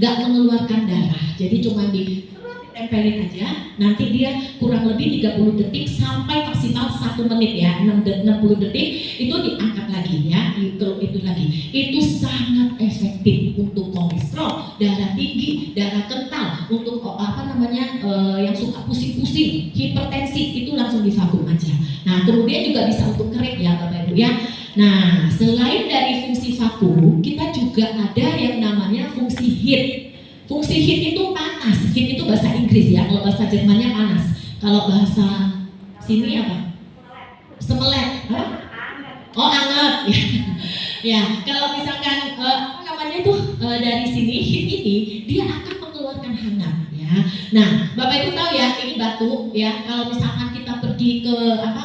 nggak mengeluarkan darah. Jadi cuma ditempelin aja, nanti dia kurang lebih 30 detik sampai maksimal 1 menit ya, 60 detik itu diangkat lagi ya, itu lagi. Itu sangat efektif untuk kolesterol, darah tinggi, darah kental, untuk yang suka pusing-pusing, hipertensi, itu langsung di vakum aja. Nah, kemudian juga bisa untuk kerik ya Bapak Ibu ya. Nah, selain dari fungsi vakum, kita juga ada yang namanya fungsi heat. Fungsi heat itu panas. Heat itu bahasa Inggris ya, kalau bahasa Jermannya panas. Kalau bahasa sini apa? Semelet. Apa? Oh, anget. Ya, kalau misalkan dari sini heat ini dia akan mengeluarkan hangat ya. Nah, Bapak Ibu tahu ya, ini batu ya. Kalau misalkan kita pergi ke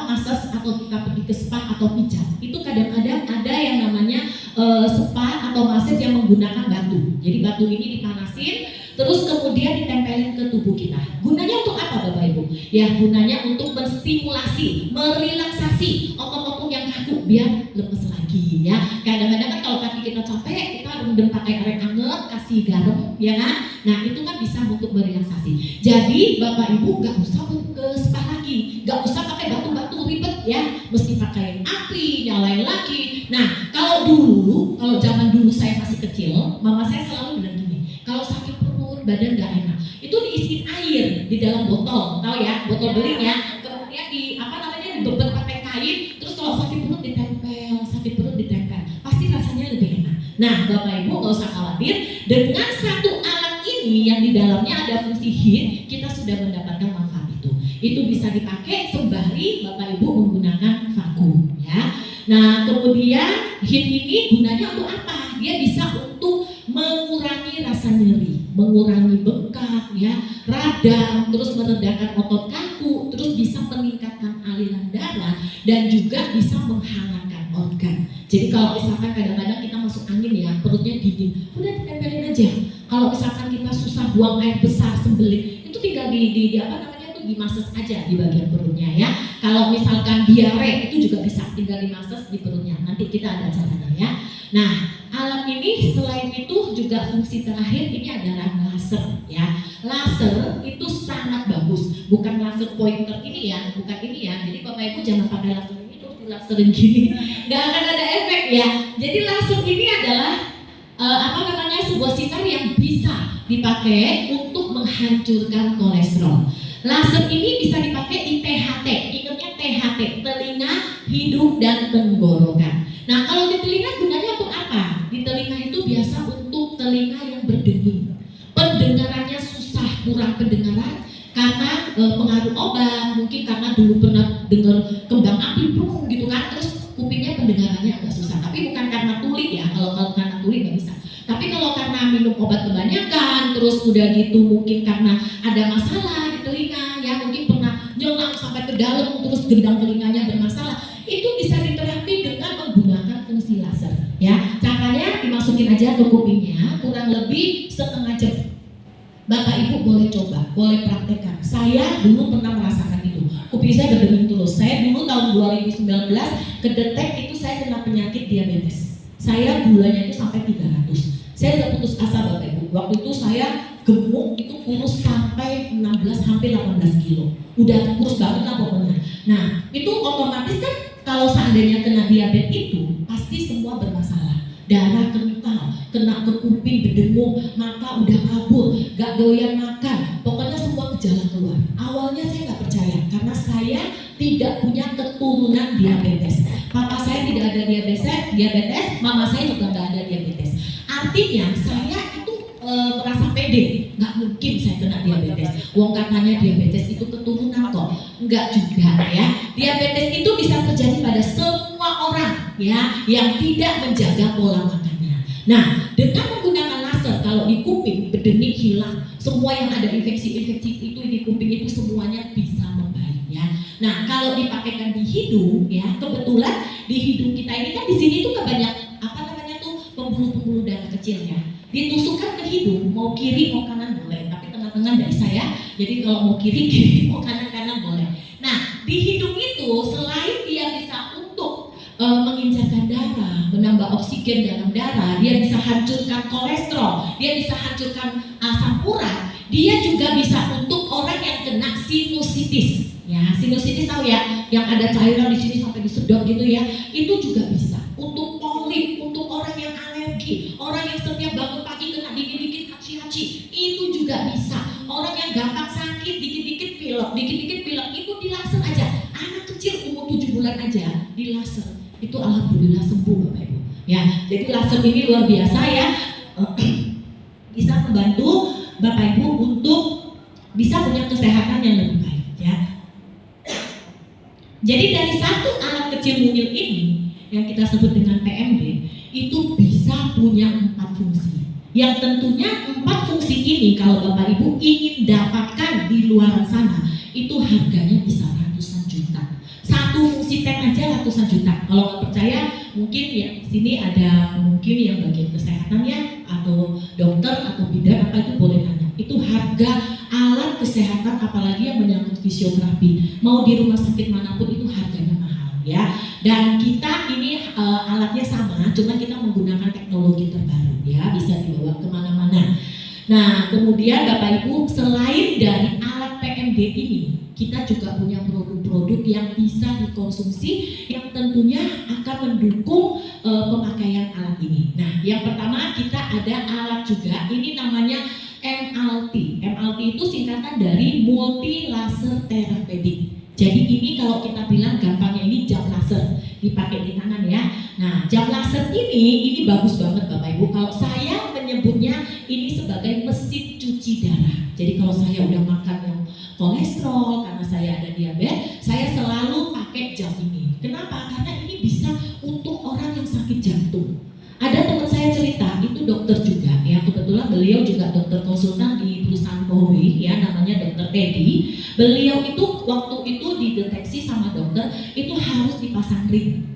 massage atau kita pergi ke spa atau pijat, itu kadang-kadang ada yang namanya spa atau massage yang menggunakan batu. Jadi batu ini dipanasin, terus kemudian ditempelin ke tubuh kita. Gunanya untuk apa Bapak Ibu? Ya, gunanya untuk menstimulasi, merelaksasi otot-otot yang kaku biar lemes lagi ya. Kadang-kadang kan kalau kaki kita capek, kita rendam pakai air hangat, kasih garam ya kan. Nah, itu kan bisa untuk merelaksasi. Jadi Bapak Ibu gak usah ke spa lagi, gak usah pakai batu-batu ribet ya, mesti pakai api, nyalain lagi. Nah, kalau zaman dulu saya masih kecil, mama saya selalu bilang gini, kalau sakit perut, badan gak enak, itu diisiin air di dalam botol, tahu ya, botol beling ya, kemudian dibebet pakai kain, terus kalau sakit perut ditempel, pasti rasanya lebih enak. Nah, Bapak Ibu gak usah khawatir, dengan satu alat ini yang di dalamnya ada fungsi heat, kita sudah mendapatkan manfaat itu. Itu bisa dipakai sembari Bapak Ibu menggunakan vakum ya. Nah, kemudian heat ini gunanya untuk apa? Dia bisa untuk mengurangi rasa nyeri, mengurangi bengkak ya, radang, terus meredakan otot kaku, terus bisa meningkatkan aliran darah dan juga bisa menghangatkan organ. Jadi kalau misalkan kadang-kadang kita masuk angin ya, perutnya dingin, udah ditempelin aja. Kalau misalkan kita susah buang air besar sembelit, itu tinggal di massage aja di bagian perutnya ya. Kalau misalkan diare itu juga bisa tinggal di massage di perutnya. Nanti kita ada caranya ya. Nah, alat ini selain itu juga fungsi terakhir ini adalah laser ya. Laser itu sangat bagus. Bukan laser pointer ini ya, bukan ini ya. Jadi Bapak Ibu jangan pakai laser ini terus dilaserin gini. Nggak akan ada efek ya. Jadi laser ini adalah sebuah sinar yang bisa dipakai untuk menghancurkan kolesterol. Laser ini bisa dipakai di THT, ingatnya THT, telinga, hidung, dan tenggorokan. Nah, kalau di telinga gunanya untuk apa? Di telinga itu biasa untuk telinga yang berdenging, pendengarannya susah, kurang pendengaran karena pengaruh obat, mungkin karena dulu pernah dengar kembang api bung gitu kan, terus kupingnya pendengarannya agak susah. Tapi bukan karena tuli ya, kalau karena tuli nggak bisa. Tapi kalau karena minum obat kebanyakan, terus udah gitu mungkin karena ada masalah di telinga, ya mungkin pernah nyelang sampai ke dalam, terus gendang telinganya bermasalah, itu bisa diterapi dengan menggunakan fungsi laser. Ya, caranya dimasukin aja ke kupingnya, kurang lebih setengah jam. Bapak Ibu boleh coba, boleh praktekkan. Saya dulu pernah merasakan itu. Kuping saya berdenging terus. Saya dulu tahun 2019 kedetek itu saya kena penyakit diabetes. Saya gulanya itu sampai 300. Saya udah putus asa Bapak Ibu. Waktu itu saya gemuk, itu kurus sampai 16 sampai 18 kilo. Udah kurus banget lah pokoknya. Nah, itu otomatis kan kalau seandainya kena diabetes itu pasti semua bermasalah. Darah kental, kena ke kuping, berdengung, mata udah kabur, gak doyan makan, pokoknya semua gejala keluar. Awalnya saya gak percaya karena saya tidak punya keturunan diabetes. Papa saya tidak ada diabetes, mama saya juga gak ada diabetes. Artinya saya itu merasa pede, nggak mungkin saya kena diabetes. Wong katanya diabetes itu keturunan kok, enggak juga ya. Diabetes itu bisa terjadi pada semua orang ya yang tidak menjaga pola makannya. Nah, dengan menggunakan laser kalau di kuping berdenging hilang, semua yang ada infeksi-infeksi itu di kuping itu semuanya bisa membaik ya. Nah, kalau dipakaikan di hidung ya, kebetulan di hidung kita ini kan di sini tuh banyak pembuluh-pembuluh darah kecil ya. Ditusukkan ke hidung, mau kiri mau kanan boleh, tapi tengah-tengah dari saya. Jadi kalau mau kiri mau kanan boleh. Nah, di hidung itu selain dia bisa untuk mengincarkan darah, menambah oksigen dalam darah, dia bisa hancurkan kolesterol, dia bisa hancurkan asam urat, dia juga bisa untuk orang yang kena sinusitis. Ya, sinusitis tahu ya, yang ada cairan di sini sampai disedot gitu ya, itu juga bisa. Untuk polip, untuk orang yang alergi, orang yang setiap bangun pagi kena dikit-dikit haci-haci, itu juga bisa. Orang yang gampang sakit, dikit-dikit pilek, itu dilaser aja. Anak kecil umur 7 bulan aja dilaser. Itu alhamdulillah sembuh Bapak Ibu. Ya, jadi laser ini luar biasa ya. Bisa membantu Bapak Ibu untuk bisa punya kesehatan yang lebih baik ya. Jadi dari satu alat kecil mungil ini yang kita sebut dengan PMD itu bisa punya 4 fungsi. Yang tentunya 4 fungsi ini kalau Bapak Ibu ingin dapatkan di luar sana itu harganya bisa ratusan juta. Satu fungsi pen aja ratusan juta. Kalau nggak percaya, mungkin ya di sini ada mungkin yang bagian kesehatannya atau dokter atau bidan apa itu boleh tanya. Itu harga alat kesehatan apalagi yang menyangkut fisioterapi. Mau di rumah sakit manapun itu harganya mahal ya. Dan kita ini alatnya sama, cuma kita menggunakan teknologi terbaru ya, bisa dibawa kemana-mana. Nah, kemudian Bapak Ibu selain dari alat PMD ini, kita juga punya produk-produk yang bisa dikonsumsi yang tentunya akan mendukung pemakaian alat ini. Nah, yang pertama kita ada alat juga, ini namanya MLT. MLT itu singkatan dari multi laser therapeutic. Jadi ini kalau kita bilang gampangnya ini jam laser dipakai di tangan ya. Nah, jam laser ini bagus banget Bapak Ibu. Kalau saya menyebutnya ini sebagai mesin cuci darah. Jadi kalau saya udah makan yang kolesterol karena saya ada diabetes, saya selalu pakai jam ini. Kenapa? Karena ini bisa untuk orang yang sakit jantung. Ada teman saya cerita, itu dokter juga ya, kebetulan beliau juga dokter konsultan di perusahaan Huawei ya, namanya Dokter Teddy. Beliau itu waktu itu dideteksi sama dokter itu harus dipasang ring.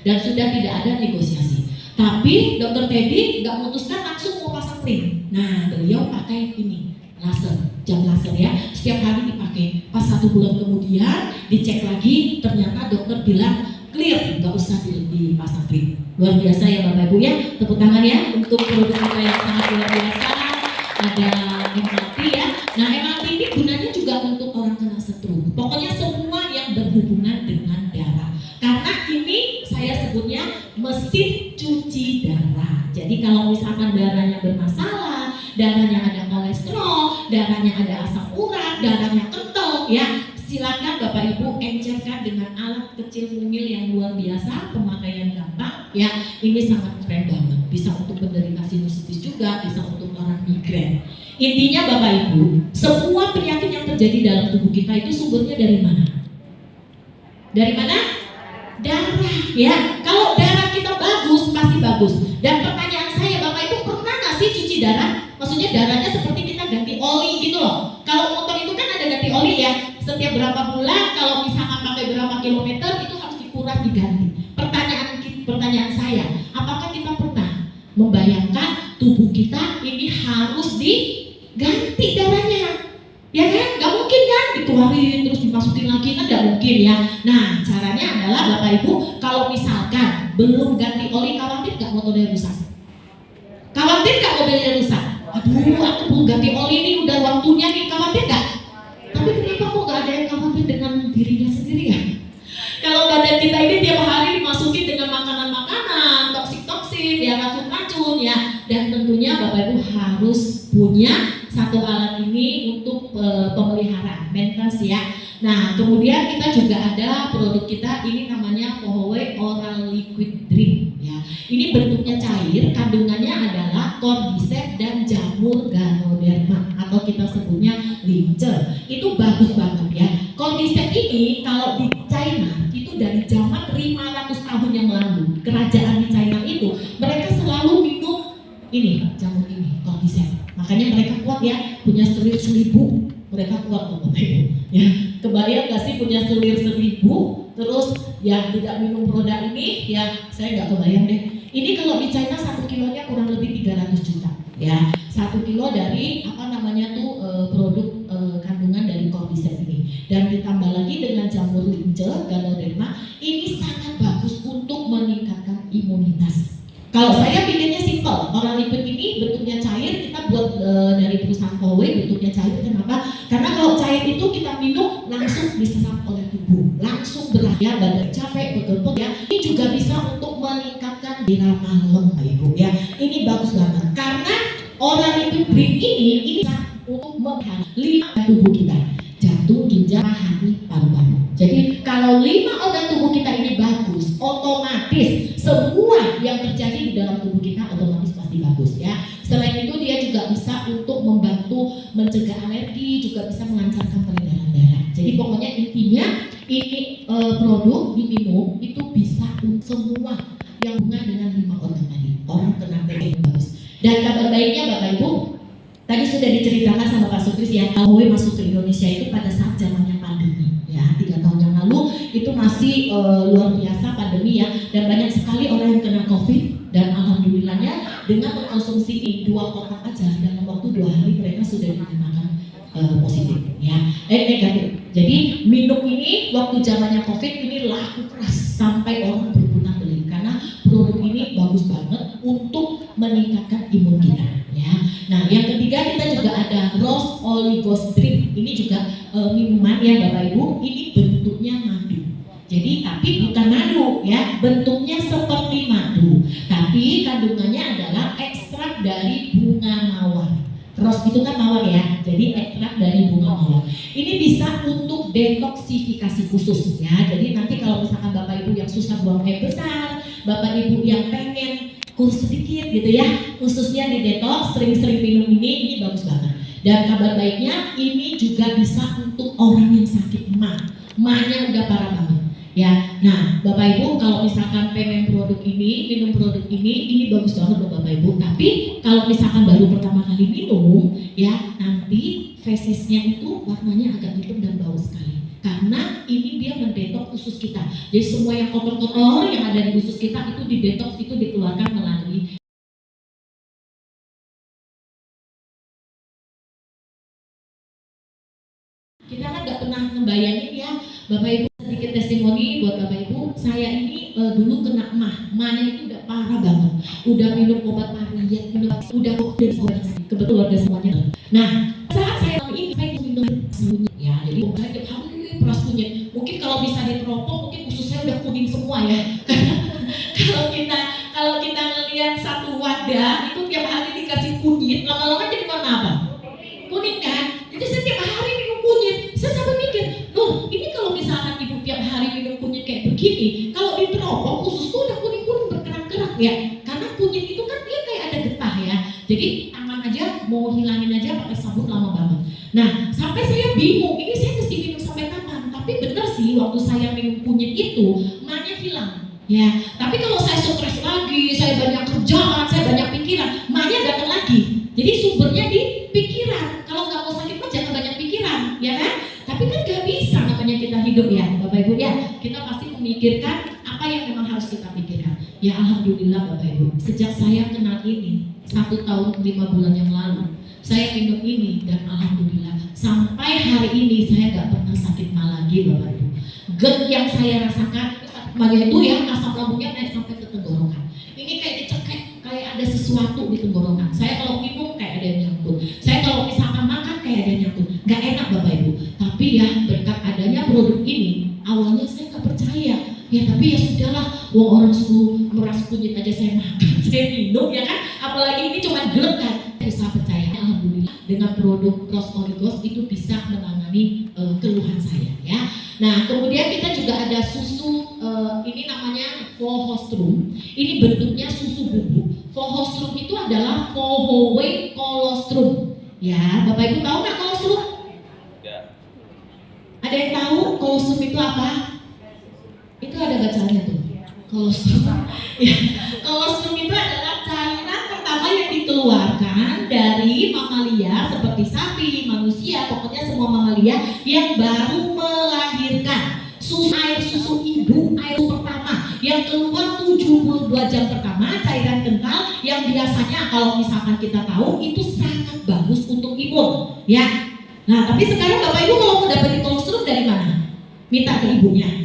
Dan sudah tidak ada negosiasi. Tapi Dokter Teddy nggak memutuskan langsung mau pasang ring. Nah, beliau pakai ini laser, jam laser ya, setiap hari dipakai. Pas 1 bulan kemudian dicek lagi, ternyata dokter bilang clear, nggak usah dipasang ring. Luar biasa ya Bapak Ibu ya, tepuk tangan ya untuk produk kita yang sangat luar biasa. Ada MRT ya. Nah, MRT ini gunanya juga untuk orang kena stroke. Pokoknya semua yang berhubungan dengan darah. Karena ini saya sebutnya mesin cuci darah. Jadi kalau misalkan darahnya bermasalah, darahnya ada kolesterol, darahnya ada asam urat, darahnya kental ya, silakan Bapak Ibu encerkan dengan alat kecil mungil yang luar biasa, pemakaian gampang ya. Ini sangat keren banget. Bisa untuk penderita sinusitis juga, bisa untuk orang migrain. Intinya Bapak Ibu, semua penyakit yang terjadi dalam tubuh kita itu sumbernya dari mana? Dari mana? Darah ya. Kalau darah kita bagus, pasti bagus. Dan pertanyaan saya, Bapak Ibu pernah nggak sih cuci darah? Maksudnya darahnya seperti kita ganti oli gitu loh. Kalau motor itu kan ada ganti oli ya. Setiap berapa bulan, kalau misalkan pakai berapa kilometer itu harus dikuras diganti. Pertanyaan saya, apakah kita pernah membayangkan tubuh kita ini harus diganti darahnya? Ya kan? Gak mungkin kan dikeluarin terus dimasukin lagi, kan gak mungkin ya. Nah, caranya adalah Bapak Ibu, kalau misalkan belum ganti oli, khawatir gak motornya rusak? Khawatir gak mobilnya rusak? Aduh, aku belum ganti oli nih, udah waktunya nih, khawatir gak? Tapi kenapa kok gak ada yang khawatir dengan dirinya sendiri ya? Kalau badan kita ini tiap hari dimasukin dengan makanan-makanan toksik-toksik, ya racun-racun ya. Dan tentunya Bapak Ibu harus punya satu alat ini untuk pemeliharaan, maintenance ya. Nah, kemudian kita juga ada produk kita, ini namanya Huawei Oral Liquid Drink ya. Ini bentuknya cair, kandungannya adalah cordyceps dan jamur ganoderma atau kita sebutnya lincer. Itu bagus banget ya. Cordyceps ini kalau di China itu dari zaman 500 tahun yang lalu, kerajaan di China itu mereka selalu minum ini jamur ini cordyceps. Makanya mereka kuat ya, punya selir 1000, mereka kuat loh Bapak Ibu. Ya, kebayang gak sih punya selir 1000, terus ya tidak minum produk ini, ya saya nggak kebayang deh. Ini kalau di China 1 kilonya kurang lebih 300 juta. Ya, 1 kilo dari apa namanya tuh produk kandungan dari cordyceps ini. Dan ditambah lagi dengan jamur lincer, ganoderma, ini sangat Kalau saya bikinnya simple, oral lipid ini bentuknya cair, kita buat dari perusahaan Huawei bentuknya cair. Kenapa? Karena kalau cair itu kita minum langsung diserap oleh tubuh, langsung beraya, badan capek, begel ya. Ini juga bisa untuk meningkatkan daya malam, Ibu ya. Ini bagus banget karena oral lipid drink ini bisa untuk menghalangi 5 tubuh kita, jantung, ginjal, hati, paru-paru. Jadi kalau 5 organ tubuh kita ini bagus, otomatis semua yang terjadi di dalam tubuh kita otomatis pasti bagus ya. Selain itu dia juga bisa untuk membantu mencegah alergi, juga bisa melancarkan peredaran darah. Jadi pokoknya intinya ini produk diminum itu bisa untuk semua yang hubungan dengan 5 organ tadi. Orang kena TB bagus. Dan kabar baiknya Bapak Ibu, tadi sudah diceritakan sama Pak Sutris ya, Huawei masuk ke Indonesia itu pada saat zamannya pandemi ya, 3 tahun yang lalu itu masih luar biasa pandemi ya, dan banyak sekali orang yang kena COVID, dan alhamdulillahnya dengan mengkonsumsi ini 2 kotak aja dalam waktu 2 hari mereka sudah dinyatakan positif ya, negatif. Jadi minum ini waktu zamannya COVID ini laku keras sampai orang berebutan karena produk ini bagus banget untuk meningkatkan imun kita ya. Nah yang ketiga kita juga ada Rose Oligos Drink. Ini juga minuman ya Bapak Ibu, ini bentuknya madu. Jadi tapi bukan madu ya, bentuknya seperti madu, tapi kandungannya adalah ekstrak dari bunga mawar. Rose itu kan mawar ya, jadi ekstrak dari bunga mawar. Ini bisa untuk detoksifikasi khusus ya. Jadi nanti kalau misalkan Bapak Ibu yang susah buang air besar, Bapak Ibu yang pengen kurus sedikit gitu ya, khususnya di detox, sering-sering minum ini bagus banget. Dan kabar baiknya ini juga bisa untuk orang yang sakit MA-nya udah parah banget ya. Nah Bapak Ibu kalau misalkan pengen produk ini, minum produk ini bagus banget loh Bapak Ibu. Tapi kalau misalkan baru pertama kali minum ya, nanti fesisnya itu warnanya agak hitam dan bau sekali. Karena ini dia mendetok usus kita. Jadi semua yang kotor-kotor yang ada di usus kita itu didetoks, itu dikeluarkan melalui. Kita kan nggak pernah ngebayangin ya Bapak Ibu, sedikit testimoni buat Bapak Ibu. Saya ini dulu kena MA-nya itu udah parah banget. Udah minum obat mariat, udah kebetulan keluarga semuanya. Nah saat saya ini saya minum kunyit ya, jadi obat tiap hari peras kunyit. Mungkin kalau bisa diteropong mungkin usus saya udah kuning semua ya. kalau kita ngelihat satu wadah itu tiap hari dikasih kunyit, lama-lama jadi warna apa? Kuning kan? Jadi saya tiap hari minum kunyit. Saya sampai mikir, loh ini kalau misalkan ibu tiap hari minum kunyit kayak begini, kalau diteropong usus tuh udah kuning-kuning berkerak-kerak ya. Karena kunyit itu kan dia kayak ada getah ya. Jadi aman aja, mau hilangin aja pakai sabun lama banget. Nah sampai saya bingung, ini saya mesti minum sampai kapan? Tapi bener sih waktu saya minum kunyit itu, MA-nya hilang ya. Tapi kalau saya stres lagi, saya banyak kerjaan, saya banyak pikiran, MA-nya datang lagi. Jadi sumbernya di pikiran. Kalau nggak mau sakit mah jangan banyak pikiran, ya kan? Tapi kan nggak bisa namanya kita hidup ya, Bapak Ibu ya. Kita pasti memikirkan apa yang memang harus kita pikirkan. Ya alhamdulillah Bapak Ibu, sejak saya kenal ini 1 tahun 5 bulan yang lalu, saya minum ini dan alhamdulillah sampai hari ini saya nggak pernah sakit MA lagi Bapak Ibu. GERD yang saya rasakan itu ya, asam lambungnya naik sampai ke tenggorokan. Ini kayak dicekek, kayak ada sesuatu di tenggorokan. Saya kalau minum kayak ada yang nyangkut. Saya kalau misalkan makan kayak ada yang nyangkut. Gak enak Bapak Ibu. Tapi ya berkat adanya produk ini, awalnya saya gak percaya. Ya tapi ya sudahlah, wong orang suruh meras kunyit aja saya makan, saya minum ya kan. Apalagi ini cuma gelap kan. Saya bisa percaya, alhamdulillah dengan produk Rose Oligos itu bisa menangani keluhan saya ya. Nah kemudian kita juga ada susu, ini namanya Vohostrum. Ini bentuknya susu bubuk. Vohostrum itu adalah Huawei Colostrum. Ya, Bapak Ibu tahu nggak colostrum? Ya. Ada yang tahu colostrum itu apa? Itu ada bacanya tuh. Colostrum. Ya, colostrum itu adalah cairan pertama yang dikeluarkan dari mamalia seperti sapi, manusia, pokoknya semua mamalia yang baru melahirkan. Air susu ibu, air pertama yang keluar 72 jam pertama, cairan kental yang biasanya kalau misalkan kita tahu itu sangat bagus untuk imun ya. Nah tapi sekarang Bapak Ibu kalau mau dapetin colostrum dari mana? Minta ke ibunya.